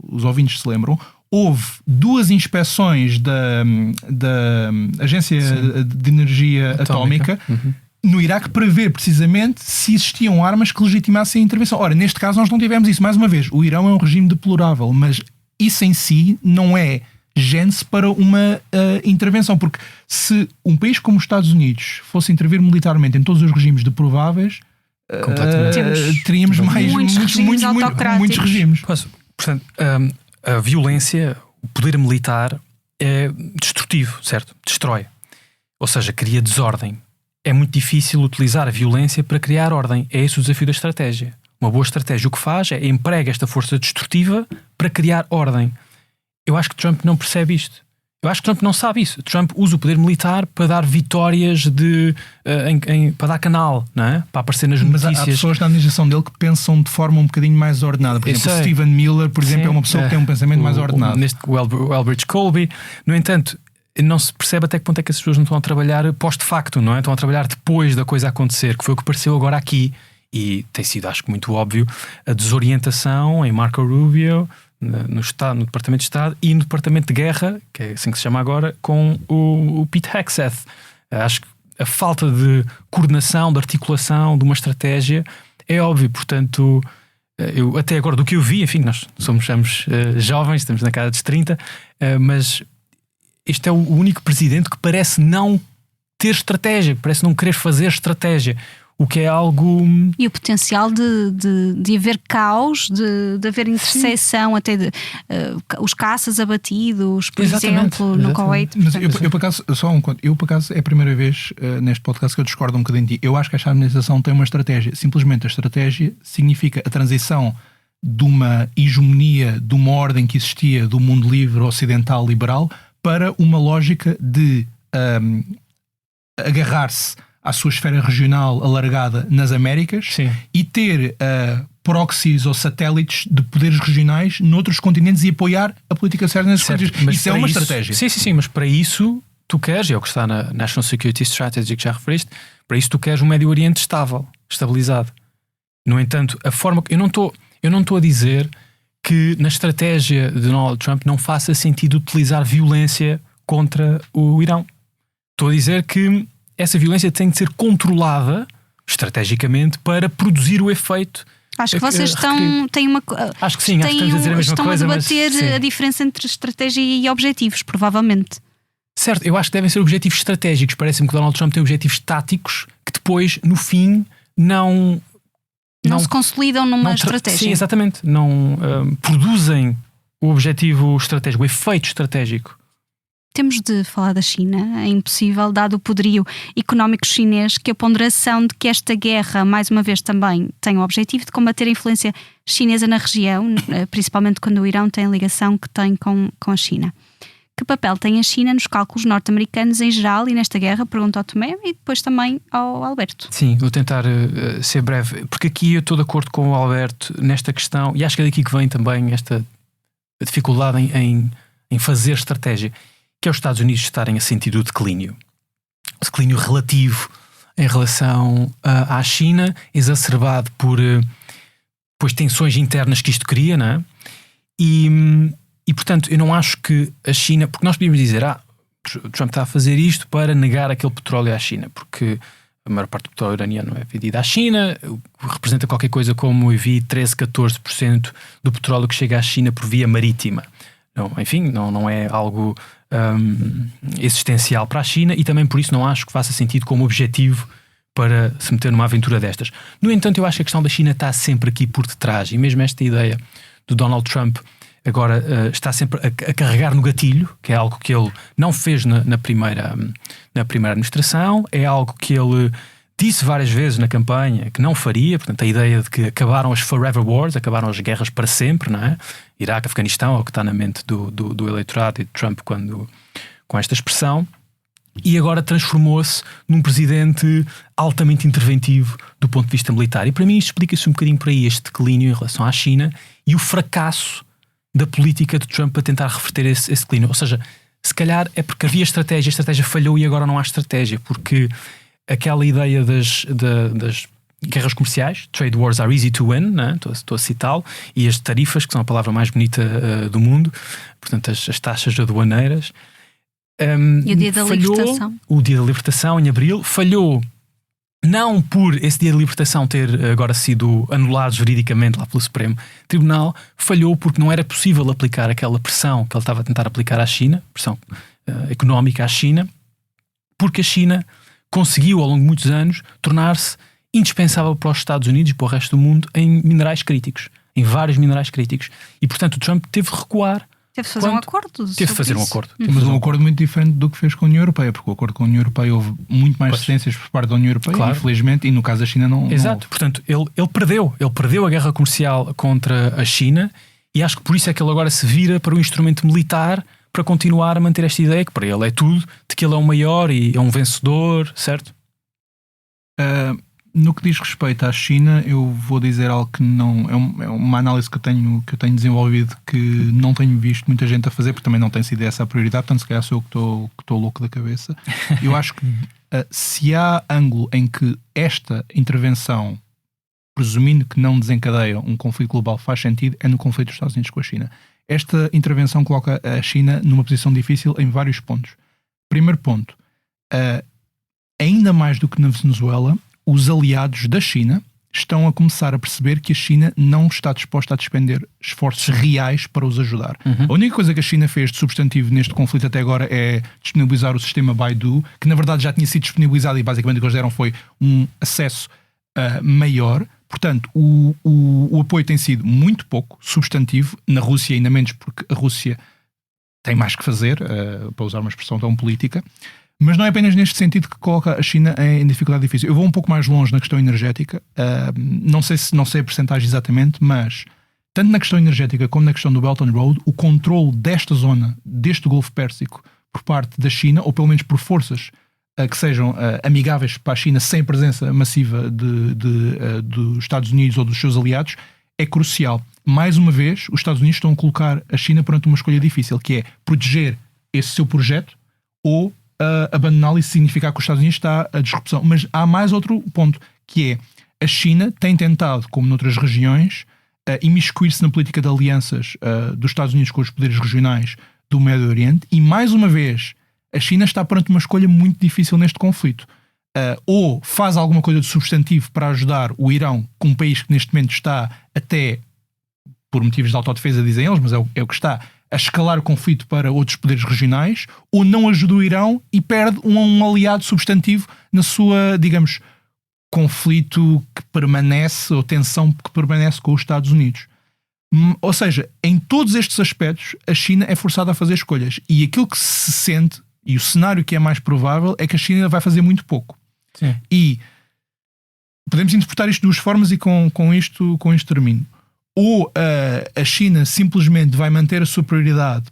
os ouvintes se lembram, houve 2 inspeções da Agência de Energia Atómica no Iraque para ver precisamente se existiam armas que legitimassem a intervenção. Ora, neste caso nós não tivemos isso. Mais uma vez, o Irão é um regime deplorável, mas isso em si não é gênese para uma intervenção, porque se um país como os Estados Unidos fosse intervir militarmente em todos os regimes deploráveis, teríamos muitos regimes. Portanto, a violência, o poder militar é destrutivo, certo? Destrói. Ou seja, cria desordem. É muito difícil utilizar a violência para criar ordem. É esse o desafio da estratégia. Uma boa estratégia o que faz é emprega esta força destrutiva para criar ordem. Eu acho que Trump não percebe isto. Eu acho que Trump não sabe isso. Trump usa o poder militar para dar vitórias para dar canal, não é? Para aparecer nas notícias. Mas há pessoas na administração dele que pensam de forma um bocadinho mais ordenada. Por exemplo, Stephen Miller, por exemplo, é uma pessoa que tem um pensamento mais ordenado. O Elbridge Colby. No entanto, não se percebe até que ponto é que as pessoas não estão a trabalhar post-facto, não é? Estão a trabalhar depois da coisa acontecer, que foi o que apareceu agora aqui. E tem sido, acho que muito óbvio, a desorientação em Marco Rubio, no Departamento de Estado e no Departamento de Guerra, que é assim que se chama agora, com o Pete Hegseth. Acho que a falta de coordenação, de articulação, de uma estratégia é óbvio. Portanto, eu até agora, do que eu vi, enfim, nós somos jovens, estamos na casa dos 30, mas este é o único presidente que parece não ter estratégia, parece não querer fazer estratégia. O que é algo... E o potencial de haver caos, de haver interseção, até os caças abatidos, por exemplo, no Kuwait. Mas eu por acaso, por acaso é a primeira vez neste podcast que eu discordo um bocadinho de ti. Eu acho que esta administração tem uma estratégia. Simplesmente a estratégia significa a transição de uma hegemonia, de uma ordem que existia do mundo livre ocidental liberal para uma lógica de agarrar-se à sua esfera regional alargada nas Américas. Sim. E ter proxies ou satélites de poderes regionais noutros continentes e apoiar a política externa nesses continentes. Isso é uma estratégia. Sim, mas para isso tu queres, é o que está na National Security Strategy que já referiste, para isso tu queres um Médio Oriente estável, estabilizado. No entanto, a forma que eu não estou a dizer que na estratégia de Donald Trump não faça sentido utilizar violência contra o Irão. Estou a dizer que essa violência tem de ser controlada estrategicamente para produzir o efeito. Acho que vocês têm uma... Acho que sim, acho que estamos a dizer a mesma coisa. Estão a debater a diferença entre estratégia e objetivos, provavelmente. Certo, eu acho que devem ser objetivos estratégicos. Parece-me que Donald Trump tem objetivos táticos que depois, no fim, não se consolidam numa estratégia. Sim, exatamente. Não produzem o objetivo estratégico, o efeito estratégico. Temos de falar da China. É impossível, dado o poderio económico chinês, que a ponderação de que esta guerra, mais uma vez, também tem o objetivo de combater a influência chinesa na região, principalmente quando o Irão tem a ligação que tem com a China. Que papel tem a China nos cálculos norte-americanos em geral e nesta guerra? Pergunto ao Tomé e depois também ao Alberto. Sim, vou tentar ser breve, porque aqui eu estou de acordo com o Alberto nesta questão, e acho que é daqui que vem também esta dificuldade em fazer estratégia, que é os Estados Unidos estarem a sentir o declínio relativo em relação à China, exacerbado por tensões internas que isto cria, não é? E portanto eu não acho que a China, porque nós podíamos dizer Trump está a fazer isto para negar aquele petróleo à China, porque a maior parte do petróleo iraniano é vendido à China, representa qualquer coisa como, eu vi, 13-14% do petróleo que chega à China por via marítima. Não, enfim, não é algo existencial para a China, e também por isso não acho que faça sentido como objetivo para se meter numa aventura destas. No entanto, eu acho que a questão da China está sempre aqui por detrás, e mesmo esta ideia do Donald Trump agora está sempre a carregar no gatilho, que é algo que ele não fez na primeira administração, é algo que ele disse várias vezes na campanha que não faria. Portanto, a ideia de que acabaram as forever wars, acabaram as guerras para sempre, não é? Iraque, Afeganistão, é o que está na mente do eleitorado e de Trump com esta expressão, e agora transformou-se num presidente altamente interventivo do ponto de vista militar. E para mim isto explica-se um bocadinho por aí, este declínio em relação à China e o fracasso da política de Trump para tentar reverter esse declínio. Ou seja, se calhar é porque havia estratégia, a estratégia falhou e agora não há estratégia, porque aquela ideia das guerras comerciais, trade wars are easy to win, né? Estou a citá-lo, e as tarifas, que são a palavra mais bonita do mundo, portanto as taxas aduaneiras. E o dia da libertação? O dia da libertação, em abril, falhou não por esse dia de libertação ter agora sido anulado juridicamente lá pelo Supremo Tribunal, falhou porque não era possível aplicar aquela pressão que ele estava a tentar aplicar à China, pressão económica à China, porque a China conseguiu ao longo de muitos anos tornar-se indispensável para os Estados Unidos e para o resto do mundo em minerais críticos, em vários minerais críticos. E portanto o Trump teve de recuar Teve de fazer um acordo. Teve de fazer um acordo. Mas um acordo muito diferente do que fez com a União Europeia, porque o acordo com a União Europeia houve muito mais cedências por parte da União Europeia, claro. Infelizmente, e no caso da China não. Exato, portanto, ele perdeu a guerra comercial contra a China, e acho que por isso é que ele agora se vira para o instrumento militar para continuar a manter esta ideia, que para ele é tudo, de que ele é o maior e é um vencedor, certo? No que diz respeito à China, eu vou dizer algo que não é uma análise que eu tenho desenvolvido, que não tenho visto muita gente a fazer, porque também não tem sido essa a prioridade, portanto se calhar sou eu que estou louco da cabeça. Eu acho que se há ângulo em que esta intervenção, presumindo que não desencadeia um conflito global, faz sentido, é no conflito dos Estados Unidos com a China. Esta intervenção coloca a China numa posição difícil em vários pontos. Primeiro ponto, ainda mais do que na Venezuela, os aliados da China estão a começar a perceber que a China não está disposta a despender esforços reais para os ajudar. A única coisa que a China fez de substantivo neste conflito até agora é disponibilizar o sistema Baidu, que na verdade já tinha sido disponibilizado e basicamente o que eles deram foi um acesso maior. Portanto, o apoio tem sido muito pouco substantivo, na Rússia ainda menos, porque a Rússia tem mais que fazer, para usar uma expressão tão política. Mas não é apenas neste sentido que coloca a China em dificuldade difícil. Eu vou um pouco mais longe na questão energética. Não sei a percentagem exatamente, mas tanto na questão energética como na questão do Belt and Road, o controle desta zona, deste Golfo Pérsico, por parte da China, ou pelo menos por forças que sejam amigáveis para a China, sem presença massiva dos Estados Unidos ou dos seus aliados, é crucial. Mais uma vez, os Estados Unidos estão a colocar a China perante uma escolha difícil, que é proteger esse seu projeto ou abandoná-lo, e significar que os Estados Unidos está a disrupção. Mas há mais outro ponto, que é a China tem tentado, como noutras regiões, imiscuir-se na política de alianças dos Estados Unidos com os poderes regionais do Médio Oriente, e mais uma vez a China está perante uma escolha muito difícil neste conflito. Ou faz alguma coisa de substantivo para ajudar o Irão, com um país que neste momento está até, por motivos de autodefesa dizem eles, mas é o que está, a escalar o conflito para outros poderes regionais, ou não ajuda o Irão e perde um aliado substantivo na sua, digamos, conflito que permanece, ou tensão que permanece com os Estados Unidos. Ou seja, em todos estes aspectos, a China é forçada a fazer escolhas. E aquilo que se sente, e o cenário que é mais provável, é que a China vai fazer muito pouco. Sim. E podemos interpretar isto de duas formas, e com isto termino. Ou a China simplesmente vai manter a sua prioridade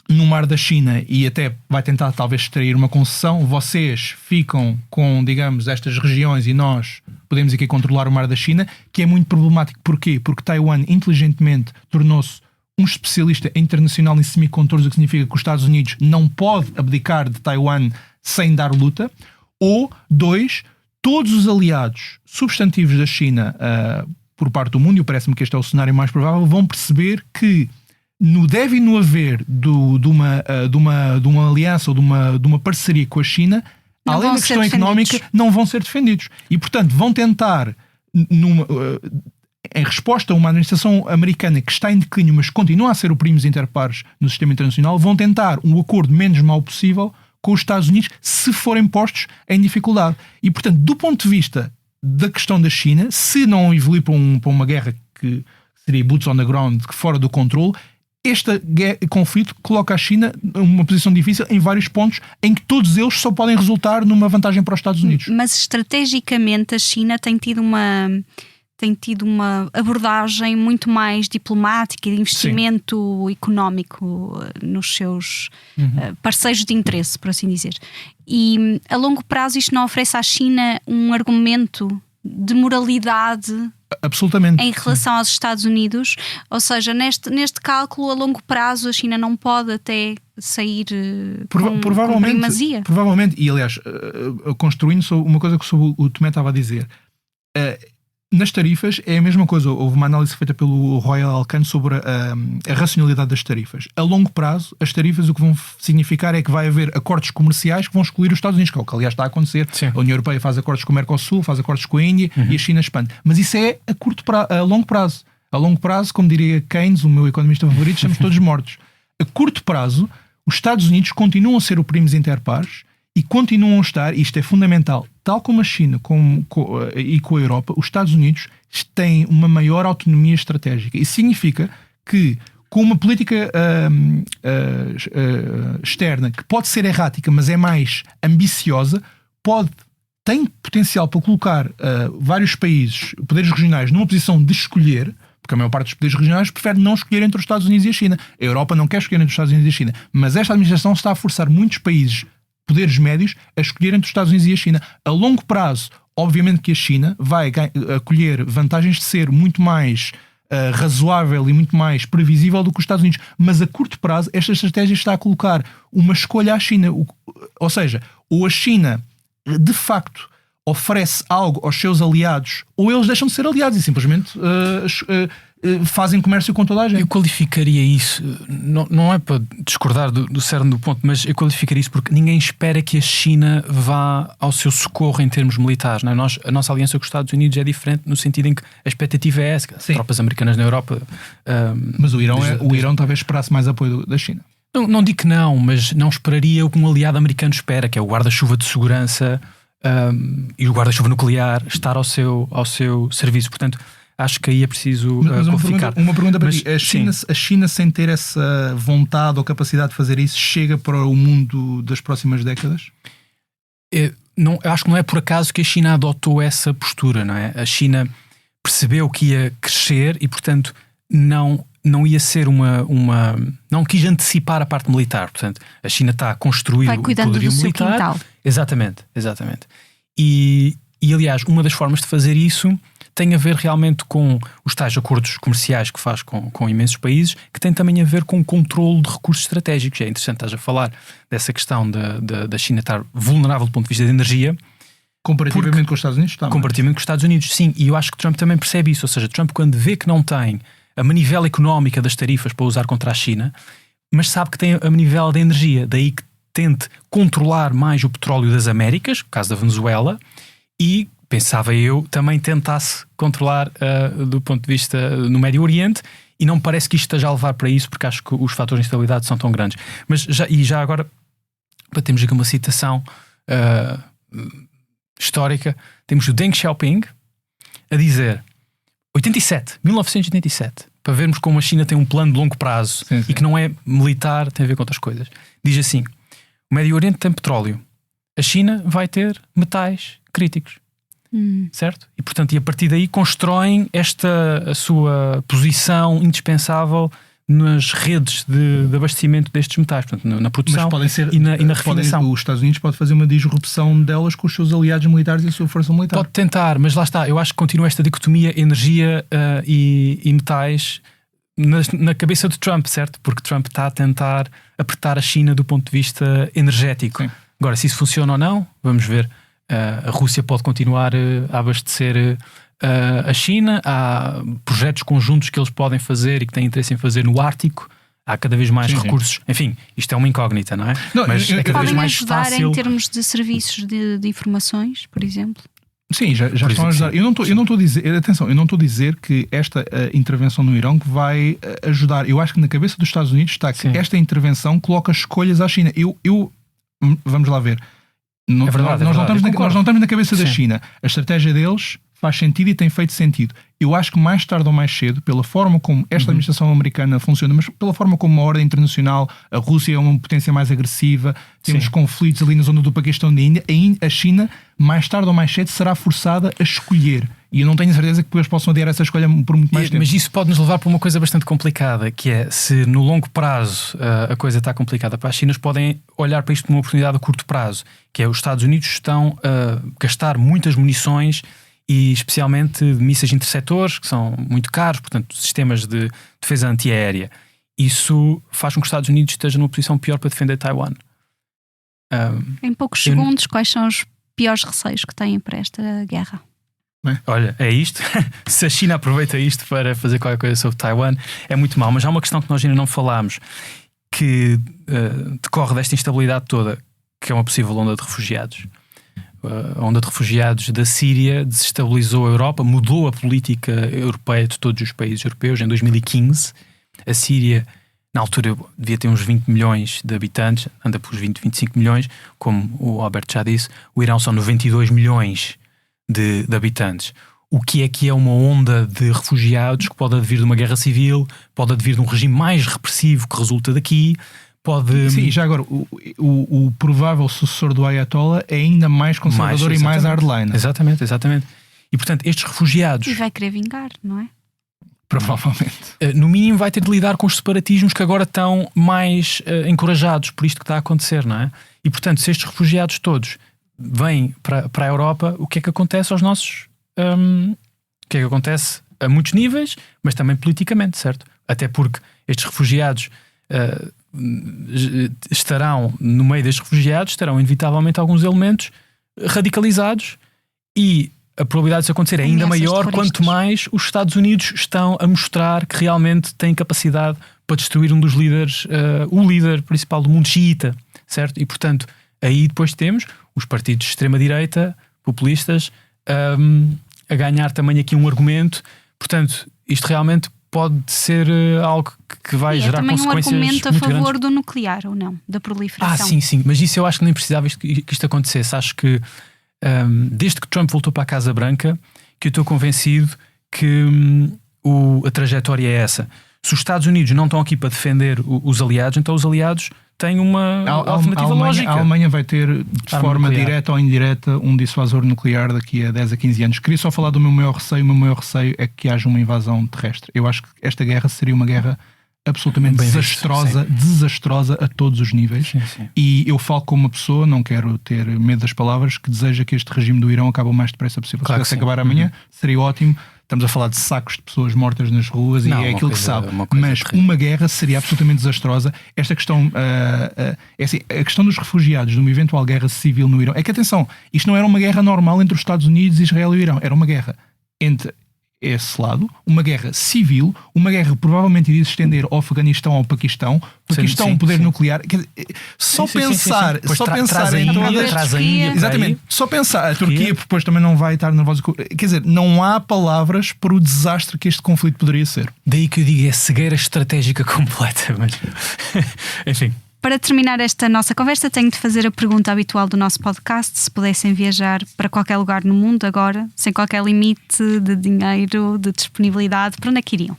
no mar da China e até vai tentar talvez extrair uma concessão. Vocês ficam com, digamos, estas regiões e nós podemos aqui controlar o mar da China, que é muito problemático. Porquê? Porque Taiwan inteligentemente tornou-se um especialista internacional em semicondutores, o que significa que os Estados Unidos não pode abdicar de Taiwan sem dar luta. Ou, dois, todos os aliados substantivos da China por parte do mundo, e parece-me que este é o cenário mais provável, vão perceber que no deve e no haver de uma aliança ou de uma parceria com a China, não, além da questão económica, não vão ser defendidos. E, portanto, vão tentar, em resposta a uma administração americana que está em declínio, mas continua a ser o primus inter pares no sistema internacional, vão tentar um acordo menos mau possível com os Estados Unidos, se forem postos em dificuldade. E, portanto, do ponto de vista da questão da China, se não evoluir para uma guerra que seria boots on the ground, que fora do controle, este conflito coloca a China numa posição difícil em vários pontos, em que todos eles só podem resultar numa vantagem para os Estados Unidos. Mas estrategicamente a China tem tido uma abordagem muito mais diplomática e de investimento económico nos seus parceiros de interesse, por assim dizer. E a longo prazo isto não oferece à China um argumento de moralidade absolutamente em relação aos Estados Unidos? Ou seja, neste cálculo a longo prazo a China não pode até sair com primazia? Provavelmente, e aliás, construindo uma coisa que o Tomé estava a dizer, nas tarifas é a mesma coisa. Houve uma análise feita pelo Royal Alcan sobre a racionalidade das tarifas. A longo prazo, as tarifas o que vão significar é que vai haver acordos comerciais que vão excluir os Estados Unidos, que é o que aliás está a acontecer. Sim. A União Europeia faz acordos com o Mercosul, faz acordos com a Índia e a China expande. Mas isso é a longo prazo. A longo prazo, como diria Keynes, o meu economista favorito, estamos todos mortos. A curto prazo, os Estados Unidos continuam a ser o primus inter pares e continuam a estar, e isto é fundamental, tal como a China e com a Europa, os Estados Unidos têm uma maior autonomia estratégica. Isso significa que, com uma política externa que pode ser errática, mas é mais ambiciosa, tem potencial para colocar vários países, poderes regionais, numa posição de escolher, porque a maior parte dos poderes regionais prefere não escolher entre os Estados Unidos e a China. A Europa não quer escolher entre os Estados Unidos e a China, mas esta administração está a forçar muitos países, poderes médios, a escolher entre os Estados Unidos e a China. A longo prazo, obviamente que a China vai colher vantagens de ser muito mais razoável e muito mais previsível do que os Estados Unidos, mas a curto prazo esta estratégia está a colocar uma escolha à China, ou seja, ou a China de facto oferece algo aos seus aliados, ou eles deixam de ser aliados e simplesmente fazem comércio com toda a gente. Eu qualificaria isso, não é para discordar do cerne do ponto, mas eu qualificaria isso porque ninguém espera que a China vá ao seu socorro em termos militares, não é? A nossa aliança com os Estados Unidos é diferente no sentido em que a expectativa é essa, tropas americanas na Europa. Mas o Irão talvez esperasse mais apoio da China. Não digo que não, mas não esperaria o que um aliado americano espera, que é o guarda-chuva de segurança e o guarda-chuva nuclear estar ao seu serviço. Portanto, acho que aí é preciso qualificar. Uma pergunta para ti. A China, sem ter essa vontade ou capacidade de fazer isso, chega para o mundo das próximas décadas? Eu acho que não é por acaso que a China adotou essa postura, não é? A China percebeu que ia crescer e, portanto, não ia ser não quis antecipar a parte militar. Portanto, a China está a construir o poderio militar. Quintal. Exatamente. E, aliás, uma das formas de fazer isso tem a ver realmente com os tais acordos comerciais que faz com imensos países, que tem também a ver com o controle de recursos estratégicos. É interessante, estás a falar dessa questão da China estar vulnerável do ponto de vista de energia. Comparativamente com os Estados Unidos? Comparativamente com os Estados Unidos, sim. E eu acho que Trump também percebe isso. Ou seja, Trump, quando vê que não tem a manivela económica das tarifas para usar contra a China, mas sabe que tem a manivela da energia, daí que tente controlar mais o petróleo das Américas, no caso da Venezuela, e, pensava eu, também tentasse controlar do ponto de vista no Médio Oriente, e não me parece que isto esteja a levar para isso, porque acho que os fatores de instabilidade são tão grandes. Mas já agora, temos aqui uma citação histórica, temos o Deng Xiaoping a dizer 1987, para vermos como a China tem um plano de longo prazo, sim. E que não é militar, tem a ver com outras coisas. Diz assim: o Médio Oriente tem petróleo, a China vai ter metais críticos, certo? E portanto, a partir daí constroem a sua posição indispensável nas redes de abastecimento destes metais, portanto, na produção e na refinação. Os Estados Unidos podem fazer uma disrupção delas com os seus aliados militares e a sua força militar. Pode tentar, mas lá está, eu acho que continua esta dicotomia energia e metais na cabeça de Trump, certo? Porque Trump está a tentar apertar a China do ponto de vista energético. Sim. Agora, se isso funciona ou não, vamos ver. A Rússia pode continuar a abastecer a China, há projetos conjuntos que eles podem fazer e que têm interesse em fazer no Ártico, há cada vez mais recursos. Enfim, isto é uma incógnita, não é? Mas é cada vez mais fácil. Podem ajudar em termos de serviços de informações, por exemplo? Sim, já estão a ajudar. Sim. Eu não estou a dizer, atenção, eu não estou a dizer que esta intervenção no Irão vai ajudar. Eu acho que na cabeça dos Estados Unidos está que esta intervenção coloca escolhas à China. Vamos lá ver. Nós não estamos na cabeça da China. A estratégia deles faz sentido e tem feito sentido. Eu acho que mais tarde ou mais cedo, pela forma como esta administração americana funciona, mas pela forma como a ordem internacional, a Rússia é uma potência mais agressiva, temos conflitos ali na zona do Paquistão e da Índia, a China, mais tarde ou mais cedo, será forçada a escolher. E eu não tenho certeza que depois possam adiar essa escolha por muito mais tempo. Mas isso pode nos levar para uma coisa bastante complicada, que é, se no longo prazo a coisa está complicada para as Chinas, podem olhar para isto como uma oportunidade a curto prazo, que é os Estados Unidos estão a gastar muitas munições e especialmente de mísseis interceptores, que são muito caros, portanto sistemas de defesa antiaérea. Isso faz com que os Estados Unidos estejam numa posição pior para defender Taiwan. Em poucos segundos, quais são os piores receios que têm para esta guerra? Olha, é isto. Se a China aproveita isto para fazer qualquer coisa sobre Taiwan, é muito mau. Mas há uma questão que nós ainda não falámos, que decorre desta instabilidade toda, que é uma possível onda de refugiados. A onda de refugiados da Síria desestabilizou a Europa, mudou a política europeia de todos os países europeus. Em 2015, a Síria, na altura, devia ter uns 20 milhões de habitantes, anda pelos 20, 25 milhões, como o Alberto já disse. O Irão são 92 milhões de habitantes. o que é uma onda de refugiados que pode advir de uma guerra civil, pode advir de um regime mais repressivo que resulta daqui, pode... Sim, já agora, o provável sucessor do Ayatollah é ainda mais conservador e mais hardline. Exatamente. E, portanto, estes refugiados... E vai querer vingar, não é? Provavelmente. No mínimo vai ter de lidar com os separatismos que agora estão mais encorajados por isto que está a acontecer, não é? E, portanto, se estes refugiados todos vêm para a Europa, o que é que acontece aos nossos... o que é que acontece a muitos níveis, mas também politicamente, certo? Até porque estes refugiados estarão, no meio destes refugiados, estarão inevitavelmente alguns elementos radicalizados e a probabilidade de isso acontecer é ainda maior quanto mais os Estados Unidos estão a mostrar que realmente têm capacidade para destruir um dos líderes, o líder principal do mundo xiita, certo? E portanto, aí depois temos os partidos de extrema-direita, populistas, a ganhar também aqui um argumento. Portanto, isto realmente pode ser algo que vai gerar consequências muito grandes. É também um argumento a favor do nuclear, ou não? Da proliferação. Sim, mas isso eu acho que nem precisava que isto acontecesse. Acho que desde que Trump voltou para a Casa Branca, que eu estou convencido que a trajetória é essa. Se os Estados Unidos não estão aqui para defender os aliados, então os aliados têm uma alternativa lógica. A Alemanha vai ter, de forma direta ou indireta, um dissuasor nuclear daqui a 10 a 15 anos. Queria só falar do meu maior receio. O meu maior receio é que haja uma invasão terrestre. Eu acho que esta guerra seria uma guerra absolutamente desastrosa a todos os níveis. Sim. E eu falo como uma pessoa, não quero ter medo das palavras, que deseja que este regime do Irão acabe o mais depressa possível. Claro, se pudesse acabar amanhã, seria ótimo. Estamos a falar de sacos de pessoas mortas nas ruas e é aquilo que se sabe. Mas uma guerra seria absolutamente desastrosa. Esta questão, é assim, a questão dos refugiados, de uma eventual guerra civil no Irão, é que, atenção, isto não era uma guerra normal entre os Estados Unidos, Israel e o Irão. Era uma guerra entre esse lado, uma guerra civil, uma guerra provavelmente iria se estender ao Afeganistão ou ao Paquistão, porque isto é um poder nuclear. Só pensar em traz a Índia. Exatamente, só pensar, a Turquia depois também não vai estar nervosa. Quer dizer, não há palavras para o desastre que este conflito poderia ser. Daí que eu digo, é cegueira estratégica completa. Mas... Enfim. Para terminar esta nossa conversa, tenho de fazer a pergunta habitual do nosso podcast. Se pudessem viajar para qualquer lugar no mundo agora, sem qualquer limite de dinheiro, de disponibilidade, para onde é que iriam?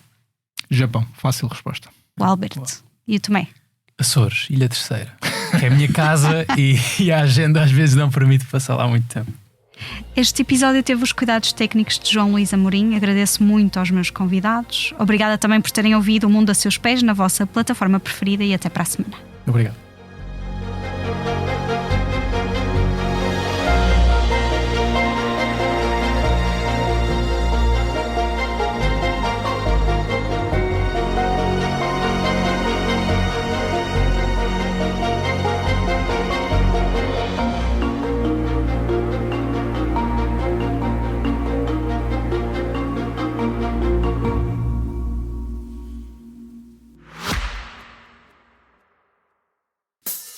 Japão, fácil resposta. O Alberto. E o Tomé? Açores, Ilha Terceira, que é a minha casa e a agenda às vezes não permite passar lá muito tempo. Este episódio teve os cuidados técnicos de João Luís Amorim. Agradeço muito aos meus convidados. Obrigada também por terem ouvido O Mundo a Seus Pés na vossa plataforma preferida e até para a semana. Obrigado.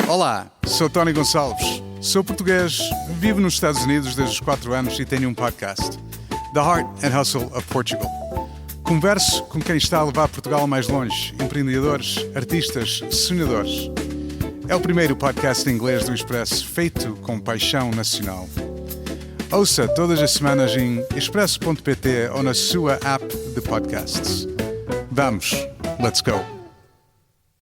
Olá, sou Tony Gonçalves. Sou português, vivo nos Estados Unidos desde os 4 anos e tenho um podcast, The Heart and Hustle of Portugal. Converso com quem está a levar Portugal mais longe, empreendedores, artistas, sonhadores. É o primeiro podcast em inglês do Expresso feito com paixão nacional. Ouça todas as semanas em expresso.pt ou na sua app de podcasts. Vamos, let's go!